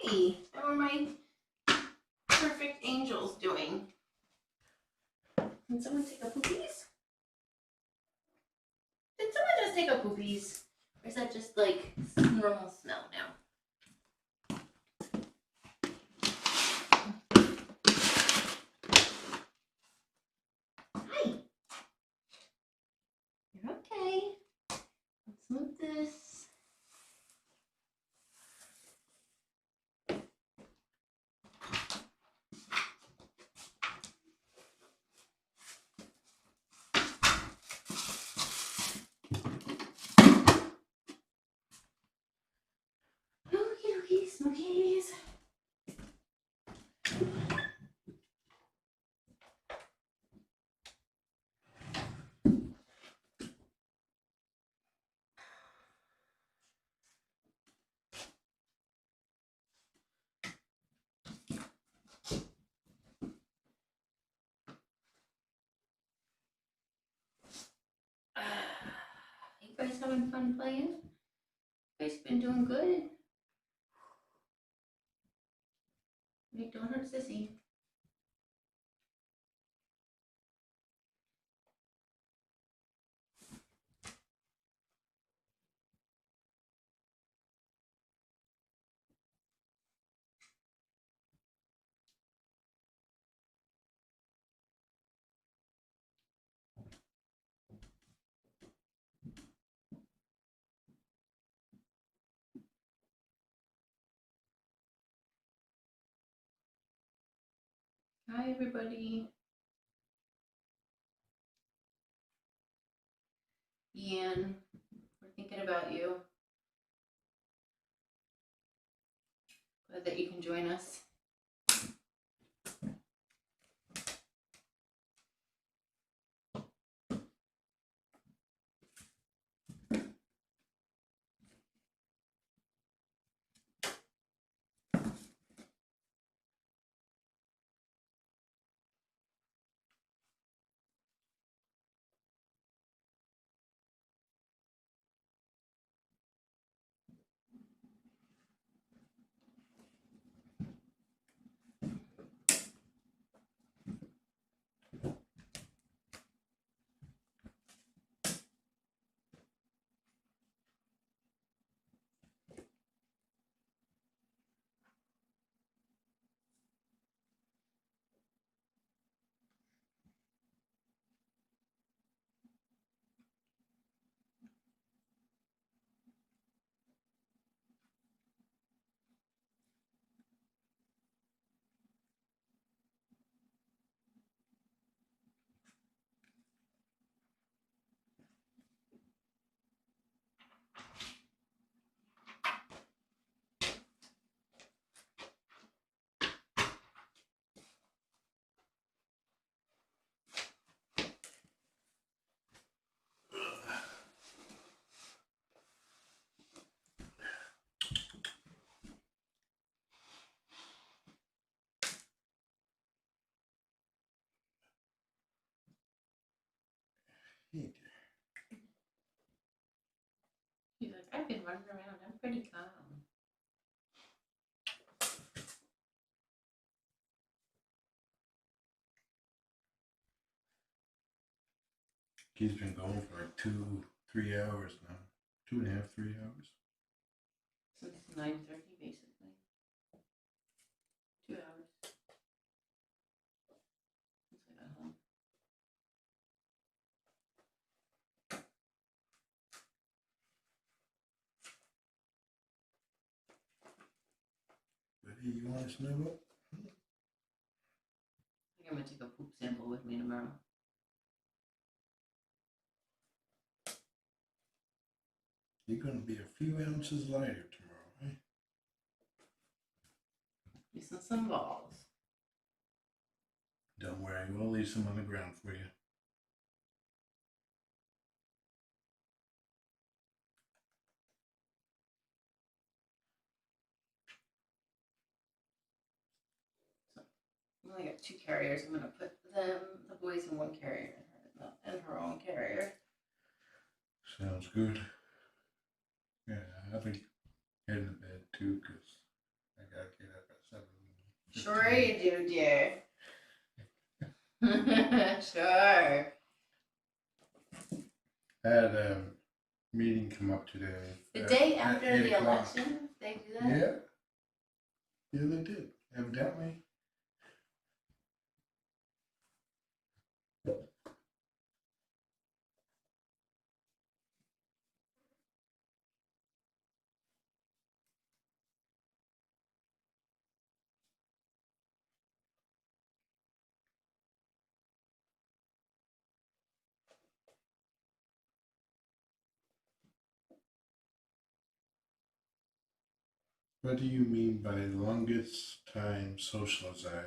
Hey, how are my perfect angels doing? Can someone take a poopies? Did someone just take a poopies? Or is that just like normal smell now? Hi. You're okay. Let's move this. Okie smokies. You guys having fun playing? You guys been doing good? Wait, don't hurt Sissy. Hi, everybody. Ian, we're thinking about you. Glad that you can join us. He's like, I've been running around. I'm pretty calm. He's been going for like 2-3 hours now. 2.5, 3 hours. Since 9:30, basically. 2 hours. Since I got home. Buddy, you want to snuggle? I think I'm gonna take a poop sample with me tomorrow. You're going to be a few ounces lighter tomorrow, right? Missing some balls. Don't worry, we'll leave some on the ground for you. I only got 2 carriers. I'm gonna put them, the boys, in one carrier and her own carrier. Sounds good. Yeah, I'll be heading to bed too because I gotta get Sure you do, dear. Sure. I had a meeting come up today. The day at after 8 the o'clock. election, they do that? Yeah. Yeah, they did, evidently. What do you mean by longest time socialization?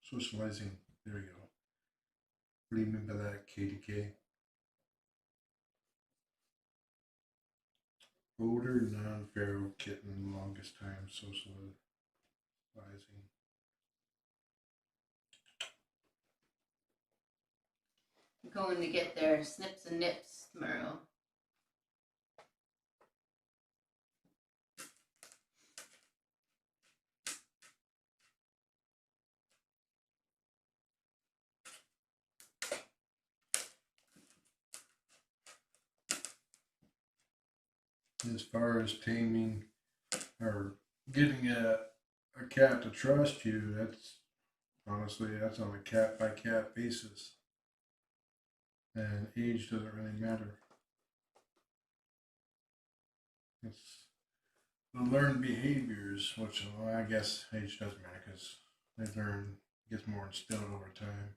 Socializing. There we go. What do you mean by that, KDK? Older non-feral kitten, longest time socializing. I'm going to get their snips and nips tomorrow. As far as taming or getting a cat to trust you, that's honestly that's on a cat by cat basis, and age doesn't really matter. It's the learned behaviors, which well, I guess age does matter because they learn gets more instilled over time.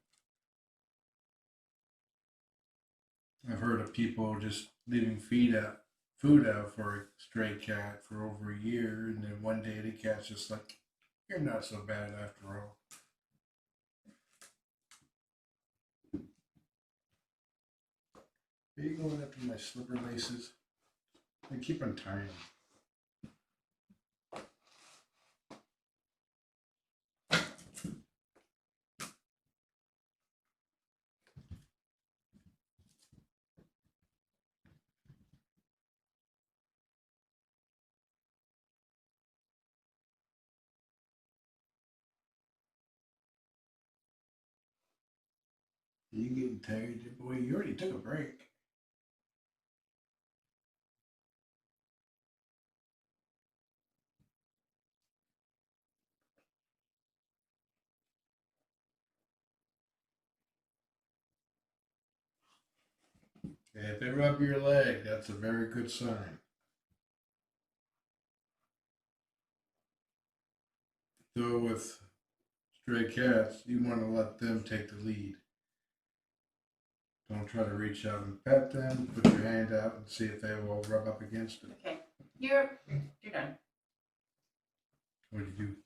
I've heard of people just leaving food out for a stray cat for over a year, and then one day the cat's just like, "You're not so bad after all." Are you going after my slipper laces? I keep untying. Are you getting tired, boy? You already took a break. If they rub your leg, that's a very good sign. Though with stray cats, you want to let them take the lead. Don't try to reach out and pet them. Put your hand out and see if they will rub up against it. Okay, you're done. What do you do?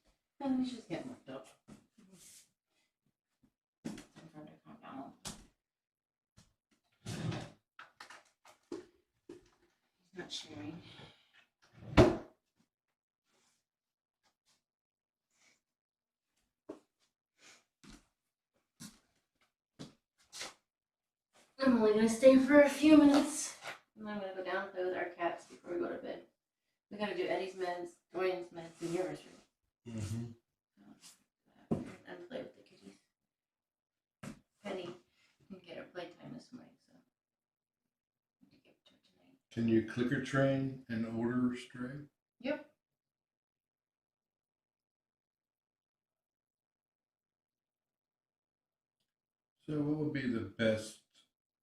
And we just get worked up. I'm trying to calm down. He's not sharing. I'm only gonna stay for a few minutes, and then I'm gonna go down and play with our cats before we go to bed. We gotta do Eddie's meds, Dwayne's meds, and yours, right? Mm-hmm. And play with the kitties. Penny didn't get her playtime this morning, so I have to give it to her tonight. Can you clicker train an older stray? Yep. So, what would be the best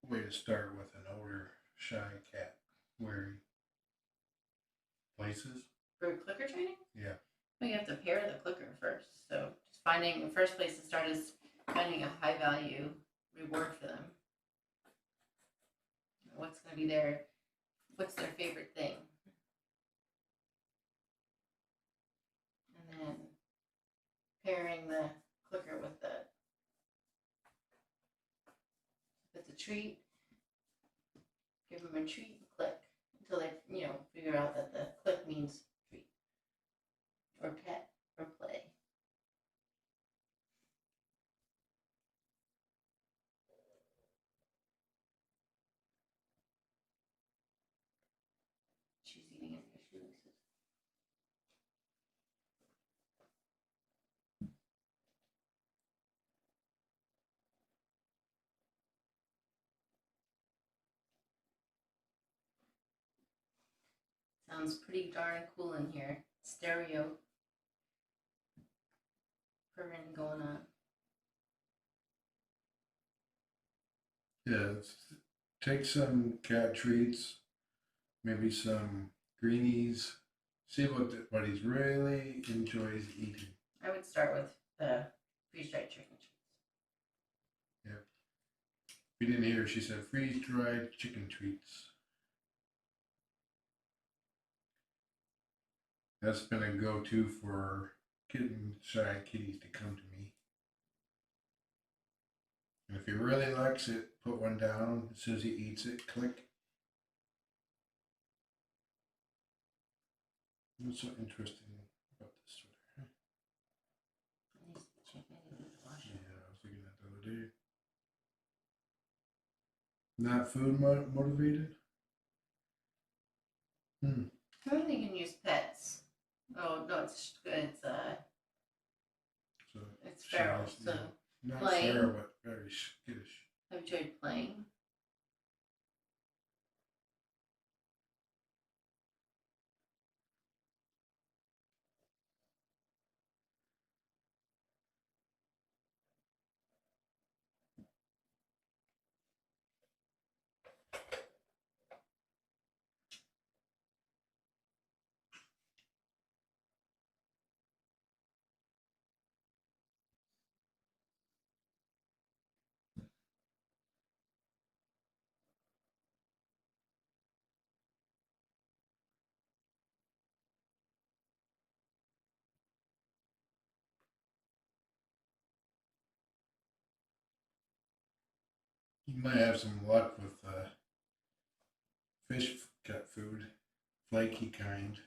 way to start with an older shy cat wearing places? For clicker training? Yeah. Well, you have to pair the clicker first. So just finding the first place to start is finding a high value reward for them. What's going to be what's their favorite thing? And then pairing the clicker with if it's a treat, give them a treat and click until they, figure out that the click means treat or pet or play. She's eating in her shoelaces. Sounds pretty darn cool in here. Stereo purring going on. Yeah, take some cat treats, maybe some greenies. See what he really enjoys eating. I would start with the freeze-dried chicken treats. Yep. If you didn't hear, she said freeze-dried chicken treats. That's been a go-to for shy kitties to come to me. And if he really likes it, put one down. As soon as he eats it, click. What's so interesting about this sweater? I need to check. I need to wash it. Yeah, I was looking at the other day. Not food motivated? I don't think you can use pets. Oh no, it's good. So It's feral. So not playing. feral, but very skittish. Have you tried playing? You might have some luck with fish cat food, flaky kind.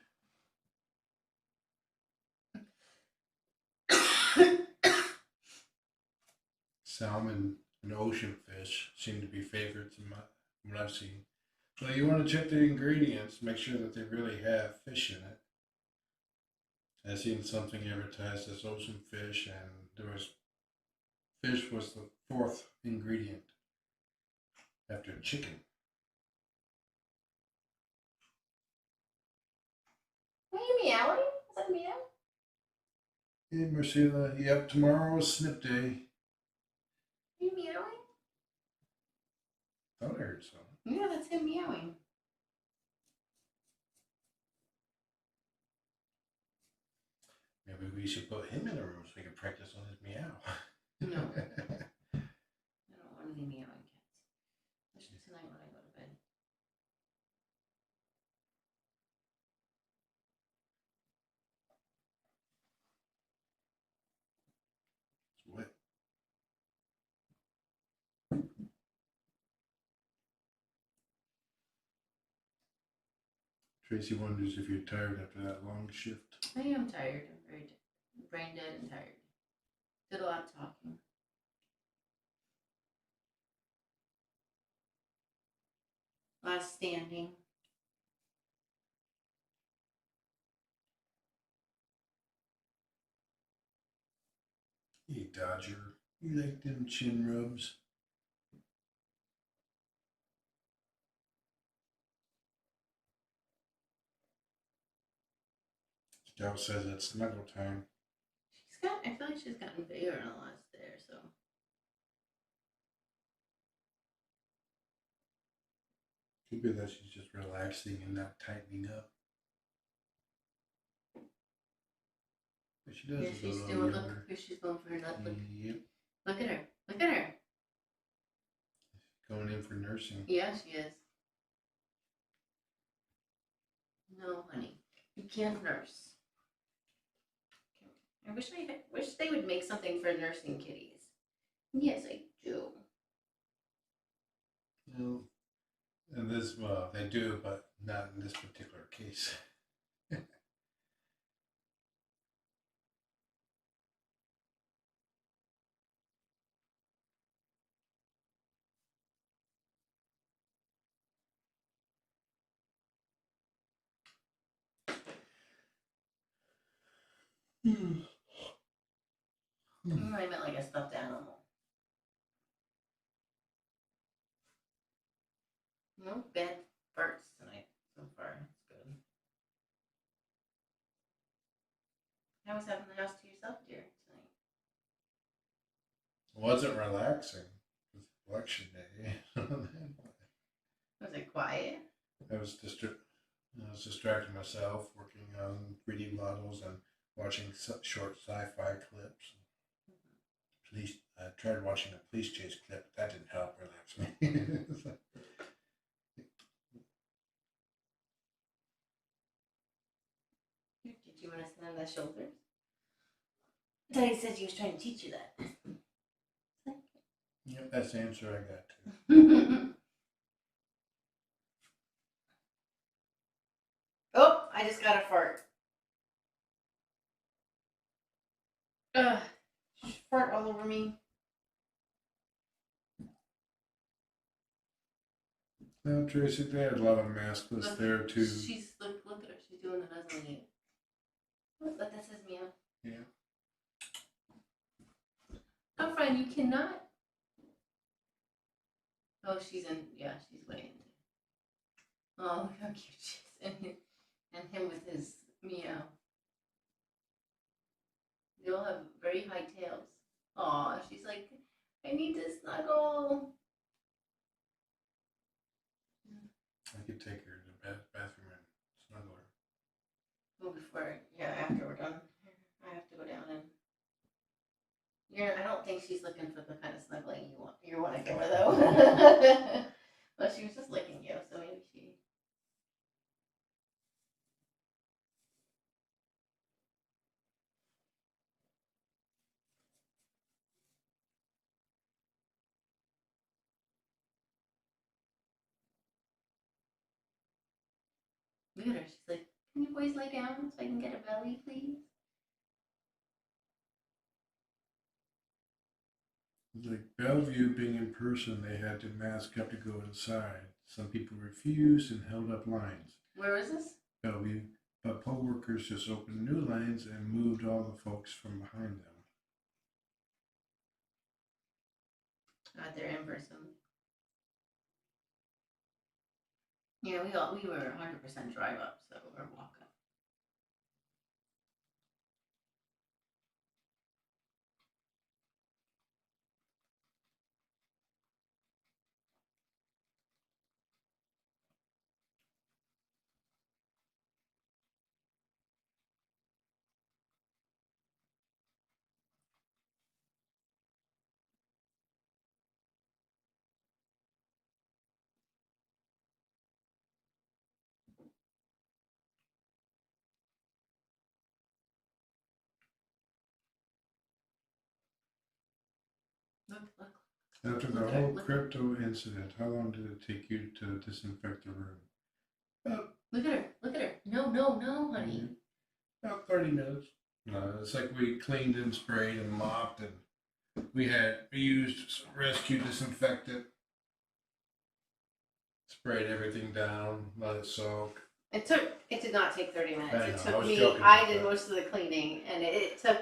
Salmon and ocean fish seem to be favorites in what I've seen. So you want to check the ingredients, make sure that they really have fish in it. I've seen something advertised as ocean fish, and fish was the fourth ingredient after chicken. Are you meowing? Is that meow? Hey Marcella, yep, tomorrow is snip day. Are you meowing? Thought I heard something. Yeah, that's him meowing. Maybe we should put him in a room so we can practice on his meow. No. I don't want any meowing cats. Especially tonight when I go to bed. What? Tracy wonders if you're tired after that long shift. I am tired. I'm very brain dead and tired. Did a lot of talking. A lot of standing. Hey Dodger, you like them chin rubs? Scout says it's snuggle time. I feel like she's gotten bigger in the last day or so. Could be that she's just relaxing and not tightening up. But she does Yeah, look a she's little doing. younger. Look, she's going for her nut. Look, Yep. look at her. Look at her. Going in for nursing. Yeah, she is. No, honey, you can't nurse. I wish they would make something for nursing kitties. Yes, I do. Well, and they do, but not in this particular case. I meant like a stuffed animal. No bad farts tonight so far. It's good. How was having the house to yourself, dear, tonight? It wasn't relaxing. It was election day. Was it quiet? I was distracting myself, working on 3D models and watching short sci-fi clips. Police. I tried watching a police chase clip. That didn't help relax me. Did you want to stand on the shoulders? Daddy said he was trying to teach you that. Yep, that's the answer I got to. Oh, I just got a fart. Ugh, fart all over me. No, Tracy, they had a lot of maskless Look, there too. Look at her. She's doing the nuzzling. Look, that says meow. Yeah. Oh, friend, you cannot. Oh, she's waiting. Oh, look how cute she is. And him with his meow. They all have very high tails. Aw, she's like, I need to snuggle. I could take her to the bathroom and snuggle her. Well, after we're done, I have to go down and. I don't think she's looking for the kind of snuggling you want to give her though. Well, she was just licking you, so maybe she. Look at her. She's like, can you boys lay down so I can get a belly, please? Like Bellevue being in person, they had to mask up to go inside. Some people refused and held up lines. Where is this? Bellevue, but poll workers just opened new lines and moved all the folks from behind them. They're in person. Yeah, we were 100% drive up, so we're walking. Look. After the whole crypto incident, how long did it take you to disinfect the room? Look at her. No, honey. About 30 minutes. It's like we cleaned and sprayed and mopped, and we used some rescue disinfectant, sprayed everything down, let it soak. It did not take 30 minutes. I It know, took me, I did most of the cleaning, and it took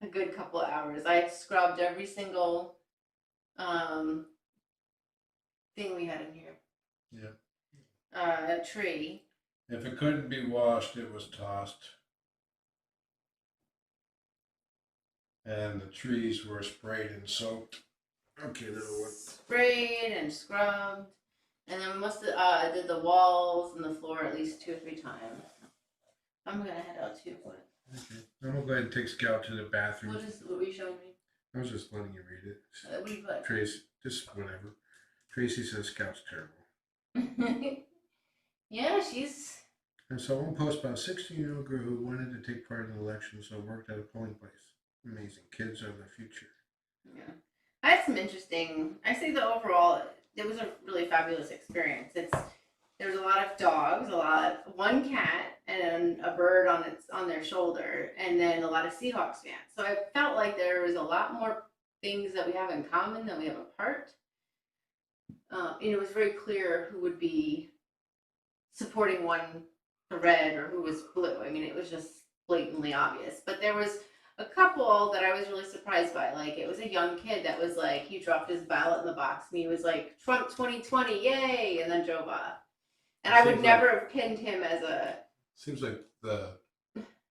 a good couple of hours. I scrubbed every single thing we had in here. Yeah. Tree. If it couldn't be washed, it was tossed. And the trees were sprayed and soaked. Okay, that'll work. Sprayed and scrubbed. And then we must have did the walls and the floor at least 2 or 3 times. I'm gonna head out too. Okay. I'm gonna go ahead and take Scout to the bathroom. What were you showing me? I was just letting you read it. What do you put? Tracy, just whatever. Tracy says Scout's terrible. Yeah, she's. And so one post about a 16-year-old girl who wanted to take part in the election, so worked at a polling place. Amazing. Kids are the future. Yeah. I had some interesting. I say the overall, it was a really fabulous experience. There was a lot of dogs, one cat, and a bird on their shoulder, and then a lot of Seahawks fans. So I felt like there was a lot more things that we have in common than we have apart. And it was very clear who would be supporting one red or who was blue. I mean, it was just blatantly obvious. But there was a couple that I was really surprised by. Like, it was a young kid that was like, he dropped his ballot in the box and he was like, Trump 2020, yay, and then drove off. And I would never have pinned him as a. Seems like the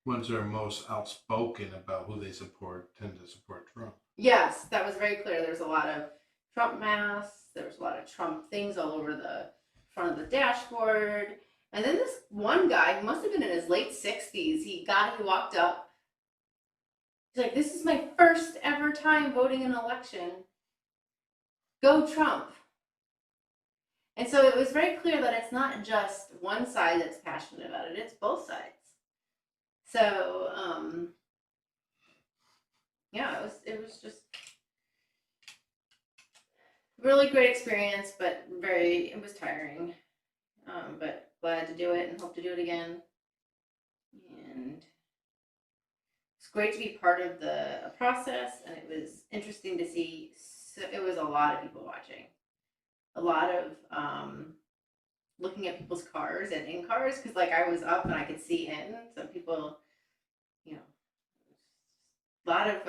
ones that are most outspoken about who they support tend to support Trump. Yes, that was very clear. There was a lot of Trump masks. There was a lot of Trump things all over the front of the dashboard. And then this one guy, who must have been in his late 60s, he walked up. He's like, "This is my first ever time voting in an election. Go Trump." And so it was very clear that it's not just one side that's passionate about it, it's both sides. So, yeah, it was just really great experience, but it was tiring. But glad to do it and hope to do it again. And it's great to be part of the process, and it was interesting to see. So it was a lot of people watching, a lot of looking at people's cars and in cars, because like I was up and I could see in, so people, you know, a lot of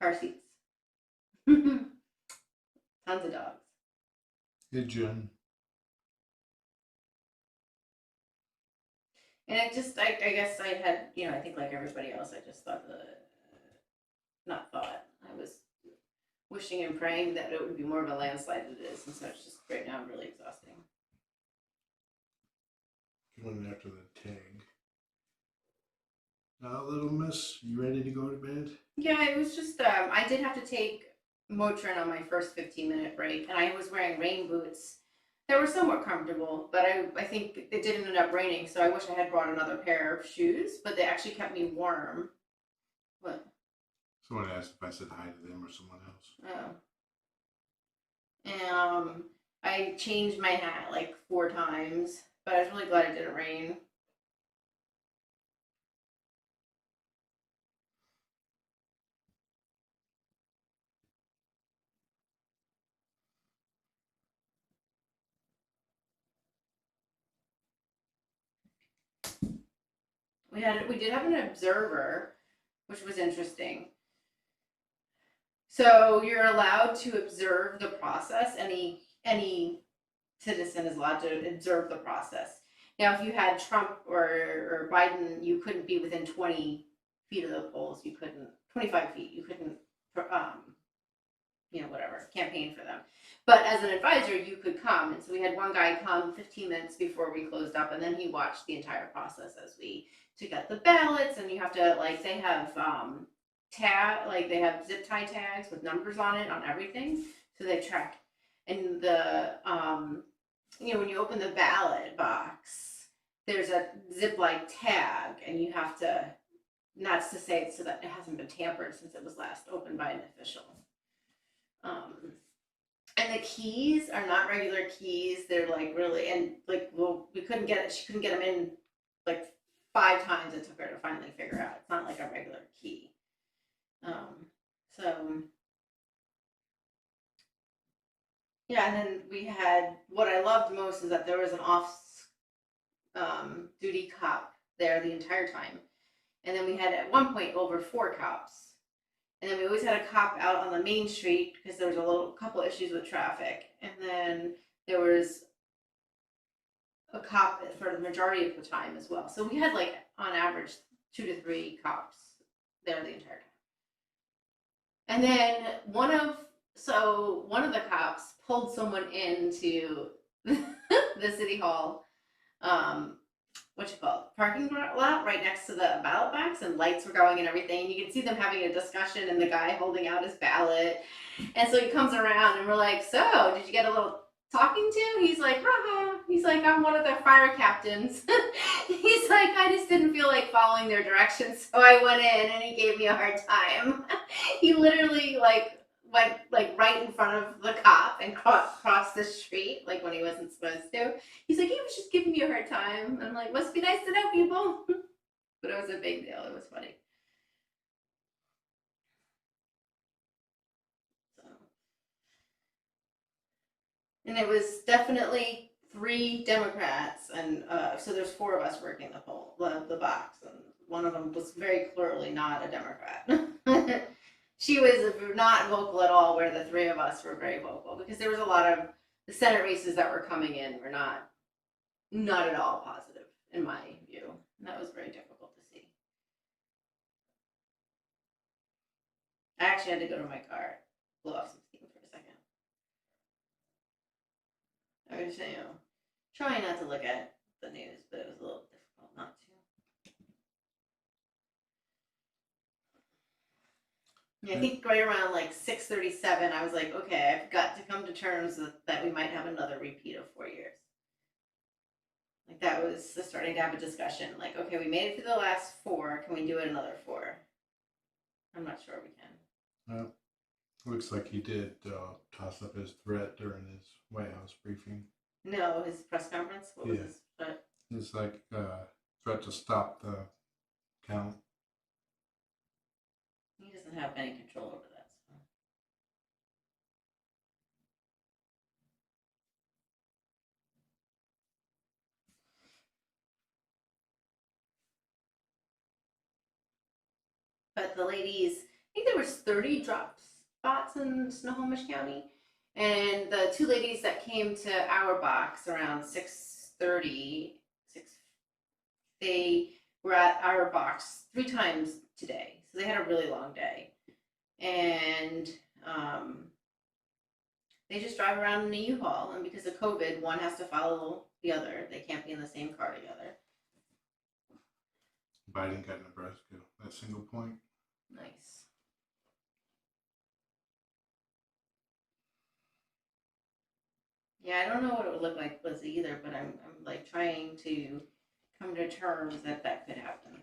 car seats, tons of dogs. Hey, Jen. And it just, I guess I had, I think like everybody else, I just thought I was wishing and praying that it would be more of a landslide than it is. And so it's just right now really exhausting. Going after the tag. Now, little miss, you ready to go to bed? Yeah, it was just, I did have to take Motrin on my first 15-minute break, and I was wearing rain boots. They were somewhat comfortable, but I think it didn't end up raining, so I wish I had brought another pair of shoes, but they actually kept me warm. What? Someone asked if I said hi to them or someone else. Oh. I changed my hat like 4 times, but I was really glad it didn't rain. We did have an observer, which was interesting. So you're allowed to observe the process. Any citizen is allowed to observe the process. Now, if you had Trump or Biden, you couldn't be within 20 feet of the polls. You couldn't 25 feet. You couldn't, whatever, campaign for them. But as an advisor, you could come. And so we had one guy come 15 minutes before we closed up, and then he watched the entire process as we took out the ballots. And you have to, like, they have they have zip tie tags with numbers on it on everything, so they track. And the when you open the ballot box, there's a zip-like tag, and you have to, and that's to say so that it hasn't been tampered since it was last opened by an official. And the keys are not regular keys. They're like really, and like, well, she couldn't get them in like 5 times. It took her to finally figure out it's not like a regular key. So yeah, and then we had, what I loved most is that there was an off duty cop there the entire time. And then we had at one point over 4 cops. And then we always had a cop out on the main street because there was a couple issues with traffic. And then there was a cop for the majority of the time as well. So we had like on average 2 to 3 cops there the entire time. And then one of the cops pulled someone into the city hall, parking lot right next to the ballot box, and lights were going and everything. And you can see them having a discussion and the guy holding out his ballot. And so he comes around and we're like, "So, did you get a little talking to?" He's like, "Haha." He's like, "I'm one of the fire captains." He's like, "I just didn't feel like following their directions, so I went in," and he gave me a hard time. He literally went right in front of the cop and crossed the street like when he wasn't supposed to. He's like, "He was just giving me a hard time." I'm like, "Must be nice to know people." But it was a big deal. It was funny. So, and it was definitely 3 Democrats, and so there's 4 of us working the box, and one of them was very clearly not a Democrat. She was not vocal at all, where the 3 of us were very vocal, because there was a lot of the Senate races that were coming in were not at all positive in my view. And That was very difficult to see. I actually had to go to my car, blow off some steam for a second. I was, trying not to look at the news, but it was a little difficult not to. Yeah, I think right around like 6:37, I was like, okay, I've got to come to terms that we might have another repeat of 4 years. Like that was starting to have a discussion. Like, okay, we made it through the last 4. Can we do it another 4? I'm not sure we can. Looks like he did toss up his threat during his White House briefing. No, his press conference. What was his threat? It's like threat to stop the count. He doesn't have any control over that. So. But the ladies, I think there was 30 drop spots in Snohomish County, and the 2 ladies that came to our box around 6:30, they were at our box 3 times today, so they had a really long day, and they just drive around in a U-Haul, and because of COVID, one has to follow the other. They can't be in the same car together. Biden got Nebraska, that single point. Nice. Yeah, I don't know what it would look like with either, but I'm like trying to come to terms that could happen.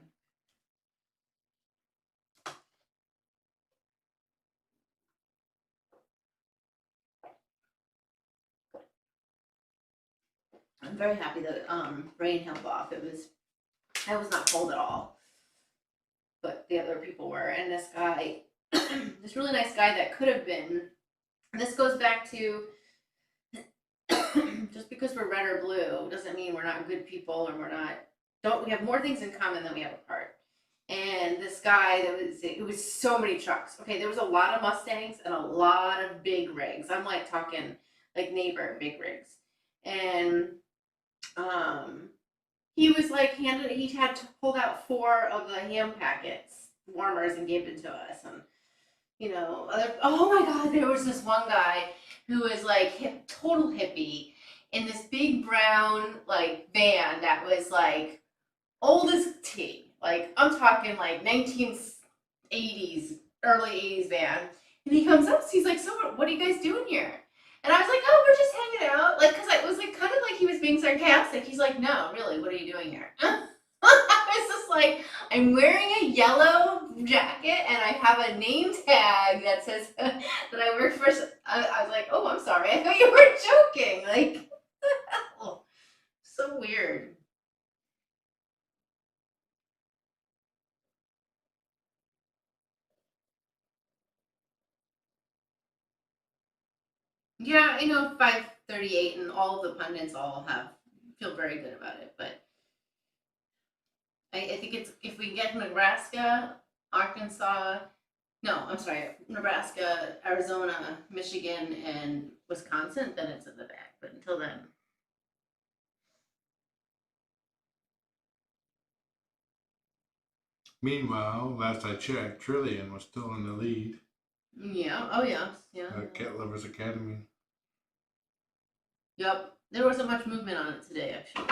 I'm very happy that rain held off. I was not cold at all, but the other people were. And this guy, this really nice guy that could have been. This goes back to just because we're red or blue doesn't mean we're not good people, or we have more things in common than we have apart. And this guy, it was so many trucks. Okay, there was a lot of Mustangs and a lot of big rigs. I'm like talking like neighbor big rigs. And he was like he had pulled out 4 of the ham packets, warmers, and gave it to us. And oh my God, there was this one guy who was like total hippie in this big brown like van that was like old as tea. Like I'm talking like 1980s, early 80s van. And he comes up, he's like, so what are you guys doing here? And I was like, oh, we're just hanging out. Like, because I was like kind of like he was being sarcastic. He's like, no, really, what are you doing here? I was just like, I'm wearing a yellow jacket and I have a name tag that says that I work for. I was like, oh, I'm sorry. I thought you were joking. Like, so weird. Yeah, 538, and all the pundits feel very good about it. But I think it's if we get Nebraska, Arkansas, no, I'm sorry, Nebraska, Arizona, Michigan, and Wisconsin, then it's in the bag. But until then. Meanwhile, last I checked, Trillian was still in the lead. Yeah. Oh, yeah. Yeah. Cat Lovers Academy. Yep. There wasn't much movement on it today, actually.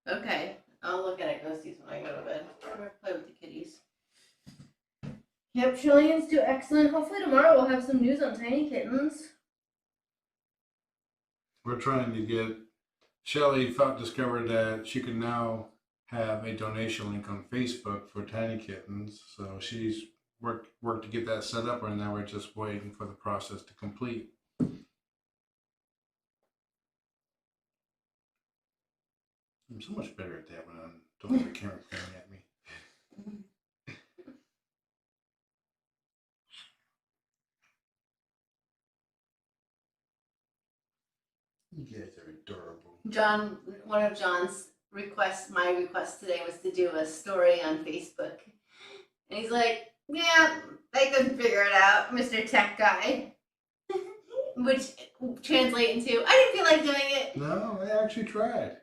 Okay. I'll look at it, go see when I go to bed. I'm going to play with the kitties. Yep, Trillian's do excellent. Hopefully tomorrow we'll have some news on Tiny Kittens. We're trying to get... Shelly discovered that she can now have a donation link on Facebook for Tiny Kittens. So she's worked to get that set up, and now we're just waiting for the process to complete. I'm so much better at that when I don't have the camera pointing at me. You guys are adorable. John, one of John's requests, my request today was to do a story on Facebook. And he's like, yeah, I can figure it out, Mr. Tech Guy. Which translate into, I didn't feel like doing it. No, I actually tried.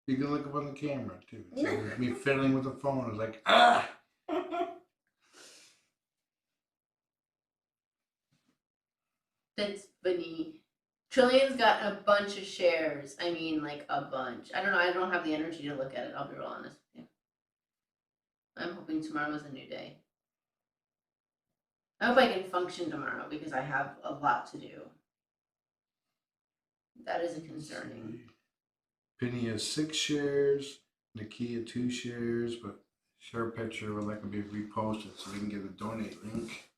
You can look up on the camera too. It's me fiddling with the phone. I was like, ah! That's funny. Trillian's got a bunch of shares. I mean, like a bunch. I don't know. I don't have the energy to look at it. I'll be real honest with you. I'm hoping tomorrow's a new day. I hope I can function tomorrow because I have a lot to do. That is concerning. Penny has 6 shares. Nakia 2 shares, but share picture would like to be reposted so we can get a donate link.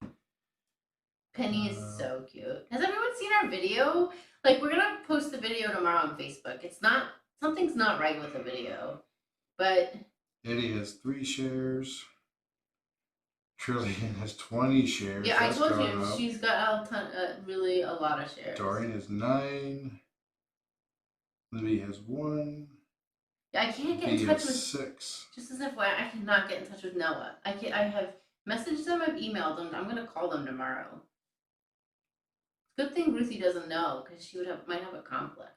Penny is so cute. Has everyone seen our video? Like, we're gonna post the video tomorrow on Facebook. It's not, something's not right with the video, but Eddie has 3 shares. Trillian has 20 shares. yeah, I told you up. she's got a ton, really a lot of shares. Dorian has 9. Libby has 1. Yeah, I can't get in touch with 6. Just as if I cannot get in touch with Noah. I have messaged them. I've emailed them. I'm gonna call them tomorrow. Good thing Ruthie doesn't know because she might have a complex.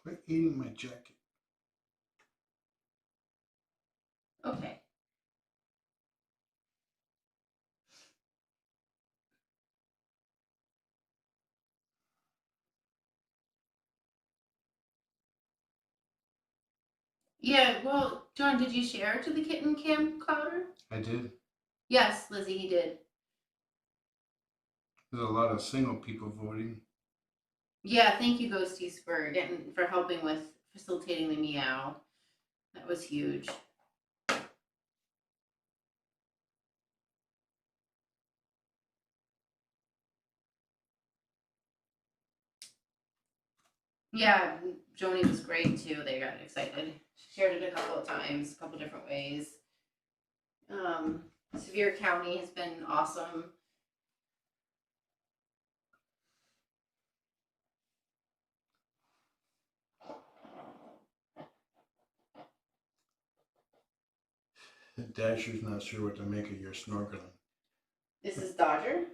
Quit eating my jacket. Okay. Yeah, well, John, did you share to the kitten camp clouder? I did. Yes, Lizzie, he did. There's a lot of single people voting. Yeah, thank you, Ghosties, for helping with facilitating the meow. That was huge. Yeah, Joni was great too. They got excited. She shared it a couple of times, a couple different ways. Sevier County has been awesome. Dasher's not sure what to make of your snorkeling. This is Dodger.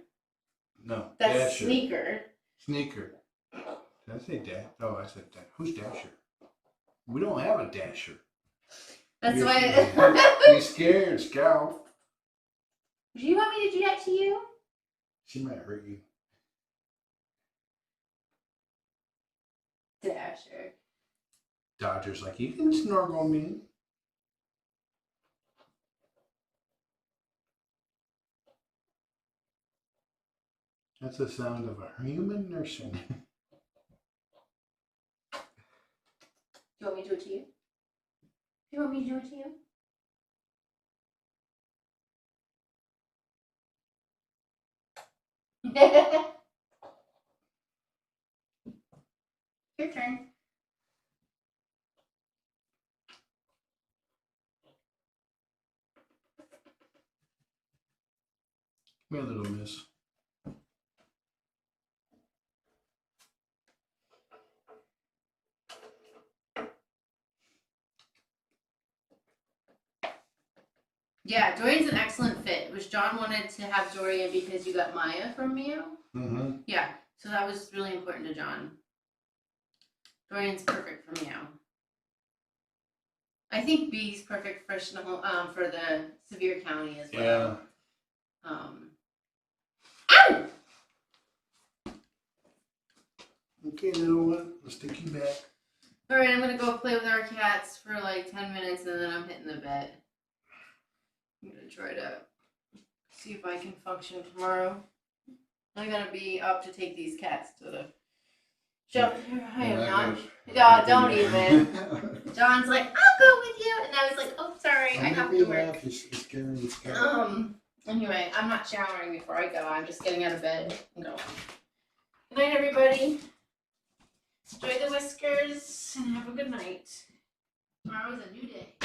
No, That's Dasher. Sneaker. Sneaker. Did I say Dash? Oh, I said Dash. Who's Dasher? We don't have a Dasher. That's why. He's scared, Scout. Do you want me to do that to you? She might hurt you. Dasher. Dodger's like, you can snorkel me. That's the sound of a human nursing. Do you want me to do it to you? Do you want me to do it to you? Your turn. Come here, little miss. Yeah, Dorian's an excellent fit. Which John wanted to have Dorian because you got Maya from Meow. Mm-hmm. Yeah, so that was really important to John. Dorian's perfect for Meow. I think B's perfect for for the Sevier County as well. Yeah. Ow! Okay, little one. Let's take you back. All right, I'm gonna go play with our cats for like 10 minutes, and then I'm hitting the bed. I'm gonna try to see if I can function tomorrow. I gotta be up to take these cats to the shelter. I am not. Yeah, don't even. John's like, I'll go with you, and I was like, oh, sorry, I have to work. Anyway, I'm not showering before I go. I'm just getting out of bed and going. Good night, everybody. Enjoy the whiskers and have a good night. Tomorrow is a new day.